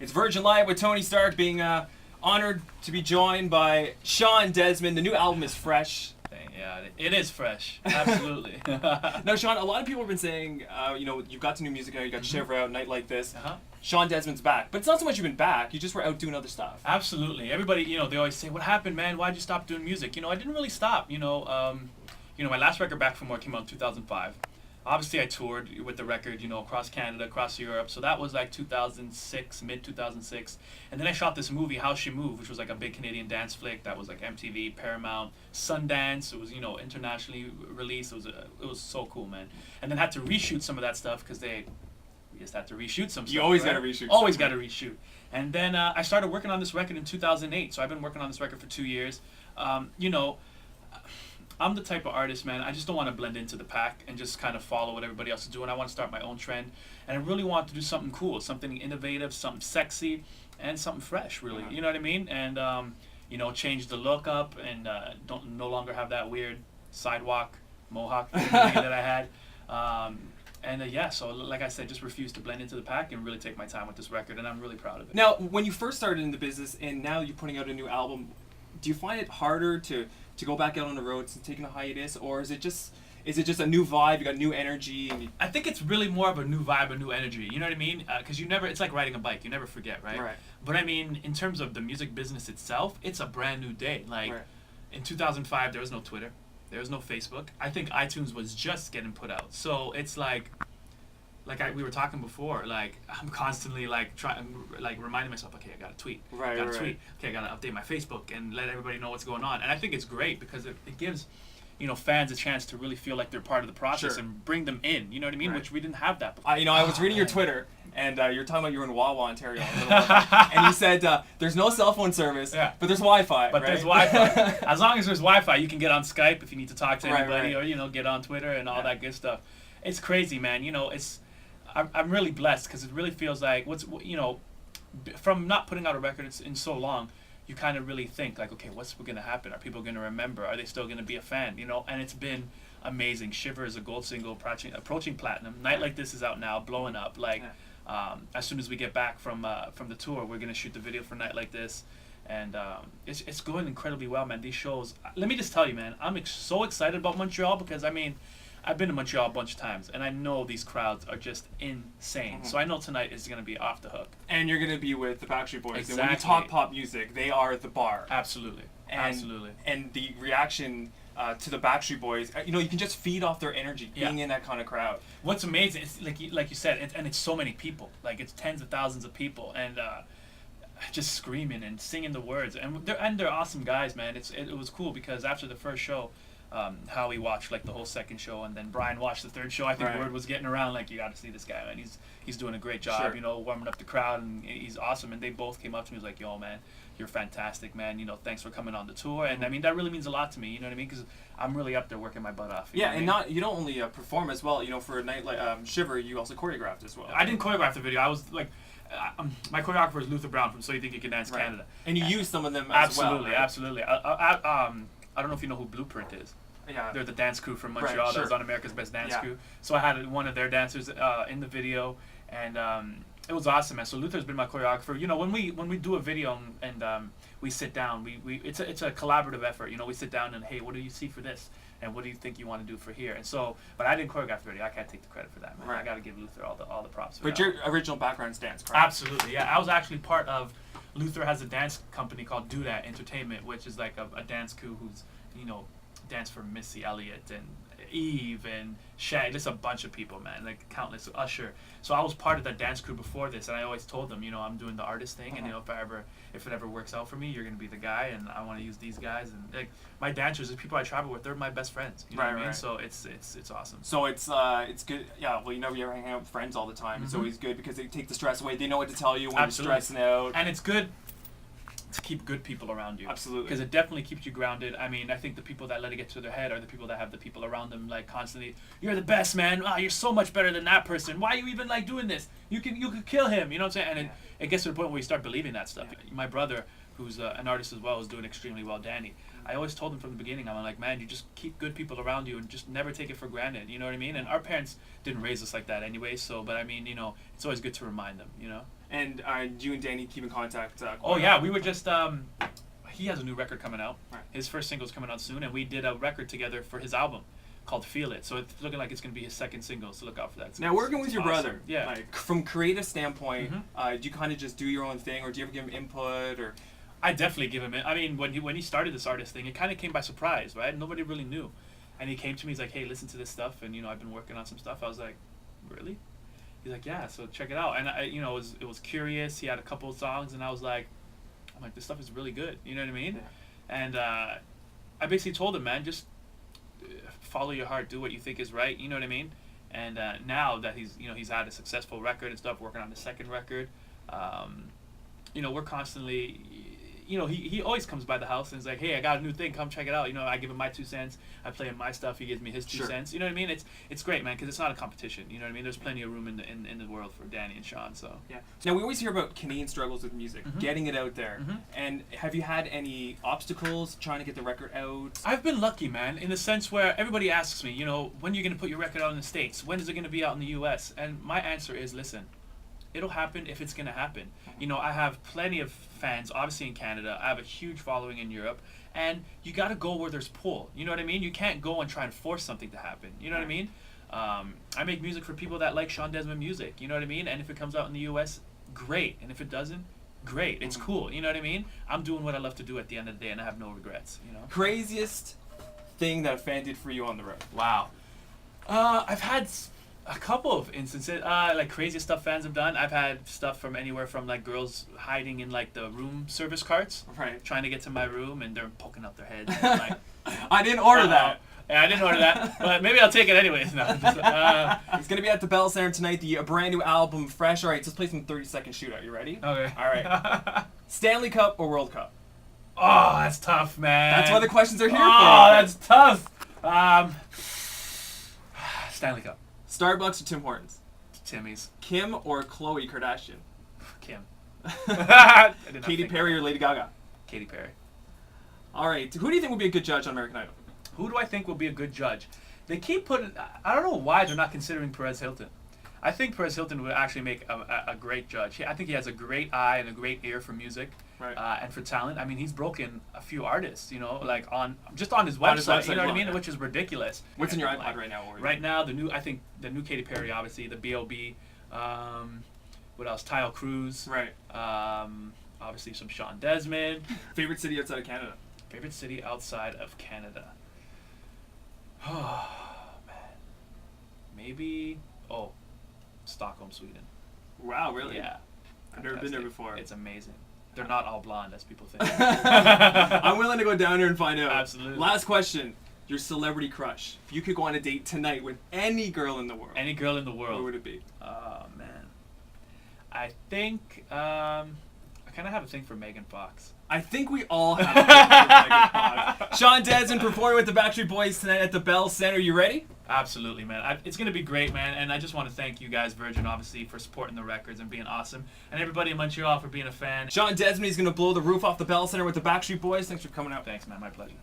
It's Virgin Live with Tony Stark, being honored to be joined by Shawn Desman. The new album is fresh. Yeah, it is fresh. Absolutely. Now, Shawn, a lot of people have been saying, you've got some new music out, you got Shiver out, Night Like This. Shawn Desman's back. But it's not so much you've been back, you just were out doing other stuff. Absolutely. Everybody, they always say, what happened, man? Why'd you stop doing music? I didn't really stop. My last record, Back for More, came out in 2005. Obviously, I toured with the record, across Canada, across Europe. So that was like 2006, mid-2006. And then I shot this movie, How She Moved, which was like a big Canadian dance flick that was like MTV, Paramount, Sundance. It was, internationally released. It was so cool, man. And then had to reshoot some of that stuff because we just had to reshoot some stuff. You always right? got to reshoot. Always got to reshoot. And then I started working on this record in 2008. So I've been working on this record for 2 years. I'm the type of artist, man, I just don't want to blend into the pack and just kind of follow what everybody else is doing. I want to start my own trend. And I really want to do something cool, something innovative, something sexy, and something fresh, really. You know what I mean? And, change the look up and no longer have that weird sidewalk mohawk thing that I had. So like I said, just refuse to blend into the pack and really take my time with this record, and I'm really proud of it. Now, when you first started in the business and now you're putting out a new album, do you find it harder to go back out on the roads and taking a hiatus, or is it just a new vibe? You got new energy. I think it's really more of a new vibe, a new energy. You know what I mean? Because it's like riding a bike. You never forget, right? Right. But I mean, in terms of the music business itself, it's a brand new day. Like in 2005, there was no Twitter, there was no Facebook. I think iTunes was just getting put out. So it's like we were talking before, like I'm constantly reminding myself, okay, I gotta tweet, tweet, okay, I gotta update my Facebook and let everybody know what's going on. And I think it's great because it gives, fans a chance to really feel like they're part of the process and bring them in. You know what I mean? Right. Which we didn't have that before. I was reading your Twitter, and you're talking about you were in Wawa, Ontario, and you said there's no cell phone service, but there's Wi-Fi. But there's Wi-Fi. As long as there's Wi-Fi, you can get on Skype if you need to talk to anybody, or get on Twitter and all that good stuff. It's crazy, man. I'm really blessed because it really feels like from not putting out a record in so long, you kind of really think like, okay, what's going to happen? Are people going to remember? Are they still going to be a fan? And it's been amazing. Shiver is a gold single approaching platinum. Night Like This is out now, blowing up. As soon as we get back from the tour, we're going to shoot the video for Night Like This. And it's going incredibly well, man. These shows, let me just tell you, man, I'm so excited about Montreal because, I've been to Montreal a bunch of times, and I know these crowds are just insane. So I know tonight is going to be off the hook. And you're going to be with the Backstreet Boys. Exactly. And when you talk pop music, they are the bar. Absolutely. Absolutely. And the reaction to the Backstreet Boys, you can just feed off their energy being in that kind of crowd. What's amazing is, like you said, and it's so many people. Like, it's tens of thousands of people. And just screaming and singing the words. And they're awesome guys, man. It was cool because after the first show, Howie watched the whole second show, and then Brian watched the third show. I think word was getting around you got to see this guy, man. He's doing a great job, warming up the crowd, and he's awesome. And they both came up to me, was like, yo, man, you're fantastic, man. Thanks for coming on the tour. And that really means a lot to me. You know what I mean? Because I'm really up there working my butt off. You don't only perform as well. For a night like Shiver, you also choreographed as well. I didn't choreograph the video. I was like. My choreographer is Luther Brown from So You Think You Can Dance Canada. And you use some of them as well. Absolutely. I don't know if you know who Blueprint is. Yeah. They're the dance crew from Montreal that was on America's Best Dance Crew. So I had one of their dancers in the video, and it was awesome, man. So Luther's been my choreographer. When we do a video and we sit down, it's a collaborative effort. We sit down and, hey, what do you see for this? And what do you think you want to do for here? And so, but I didn't choreograph the video. I can't take the credit for that, man. I got to give Luther all the props for that. But your original background's dance, correct? Absolutely, yeah. I was actually part of. Luther has a dance company called Do That Entertainment, which is like a dance crew who's danced for Missy Elliott and Eve and Shay, just a bunch of people, man, like countless, Usher. So I was part of that dance crew before this, and I always told them, I'm doing the artist thing, and if it ever works out for me, you're gonna be the guy, and I want to use these guys, and my dancers, the people I travel with, they're my best friends. You know what I mean? So it's awesome. So it's good. Yeah, well, you're hanging out with friends all the time. It's always good because they take the stress away. They know what to tell you when you're stressing out, and it's good to keep good people around you. Absolutely. Because it definitely keeps you grounded. I think the people that let it get to their head are the people that have the people around them constantly, you're the best, man. Wow, you're so much better than that person. Why are you even doing this? You could kill him. You know what I'm saying? And it gets to the point where you start believing that stuff. My brother, who's an artist as well, is doing extremely well, Danny. I always told him from the beginning, I'm like, man, you just keep good people around you and just never take it for granted. You know what I mean? And our parents didn't raise us like that anyway. So, but it's always good to remind them. And you and Danny keep in contact? Oh yeah, we were just. He has a new record coming out. Right. His first single's coming out soon, and we did a record together for his album called Feel It. So it's looking like it's going to be his second single, so look out for that. Now, working with your brother, yeah. like, from creative standpoint, do you kind of just do your own thing, or do you ever give him input, or? I definitely give him it. I mean, when he started this artist thing, it kind of came by surprise, right? Nobody really knew. And he came to me, he's like, hey, listen to this stuff, and, I've been working on some stuff. I was like, really? He's like, yeah, so check it out. And, it was curious. He had a couple of songs, and I was like, this stuff is really good. You know what I mean? Yeah. And I basically told him, man, just follow your heart, do what you think is right. You know what I mean? And now that he's had a successful record and stuff, working on the second record, we're constantly, he always comes by the house and is like, hey, I got a new thing, come check it out. I give him my 2 cents. I play him my stuff. He gives me his 2 Sure. cents. You know what I mean? It's great, man, because it's not a competition. You know what I mean? There's plenty of room in the world for Danny and Shawn. So yeah. Now we always hear about Canadian struggles with music, getting it out there. And have you had any obstacles trying to get the record out? I've been lucky, man, in the sense where everybody asks me, when are you going to put your record out in the States? When is it going to be out in the U.S.? And my answer is, listen, it'll happen if it's going to happen. I have plenty of fans, obviously, in Canada. I have a huge following in Europe. And you got to go where there's pull. You know what I mean? You can't go and try and force something to happen. You know what I mean? I make music for people that like Shawn Desman music. You know what I mean? And if it comes out in the U.S., great. And if it doesn't, great. It's cool. You know what I mean? I'm doing what I love to do at the end of the day, and I have no regrets. Craziest thing that a fan did for you on the road? Wow. I've had a couple of instances, like crazy stuff fans have done. I've had stuff from anywhere from like girls hiding in like the room service carts, right, trying to get to my room, and they're poking up their heads. And like, I didn't order that. Yeah, I didn't order that, but maybe I'll take it anyways. No, it's gonna be at the Bell Center tonight. The brand new album, fresh. All right, so let's play some 30-second shootout. You ready? Okay. All right. Stanley Cup or World Cup? Oh, that's tough, man. That's why the questions are here for. Oh, that's tough. Stanley Cup. Starbucks or Tim Hortons? Timmy's. Kim or Khloe Kardashian? Kim. Katy Perry or Lady Gaga? Katy Perry. All right. Who do you think would be a good judge on American Idol? Who do I think will be a good judge? They keep putting... I don't know why they're not considering Perez Hilton. I think Perez Hilton would actually make a great judge. I think he has a great eye and a great ear for music, right, and for talent. I mean, he's broken a few artists, like on his website, you know what I mean? Yeah. Which is ridiculous. What's in your iPod right now? Right now, the new Katy Perry, obviously, the B.O.B. What else? Tyle Cruz. Right. Obviously, some Shawn Desman. Favorite city outside of Canada? Favorite city outside of Canada? Oh, man. Maybe... Stockholm, Sweden. Wow, really? Yeah. I've never been there before. It's amazing. They're not all blonde, as people think. I'm willing to go down there and find out. Absolutely. Last question. Your celebrity crush. If you could go on a date tonight with any girl in the world. Any girl in the world. Who would it be? Oh, man. I think... I kind of have a thing for Megan Fox. I think we all have a thing for Megan Fox. Shawn Desman performing with the Backstreet Boys tonight at the Bell Center. You ready? Absolutely, man. It's going to be great, man. And I just want to thank you guys, Virgin, obviously, for supporting the records and being awesome. And everybody in Montreal for being a fan. Shawn Desman is going to blow the roof off the Bell Center with the Backstreet Boys. Thanks for coming out. Thanks, man. My pleasure.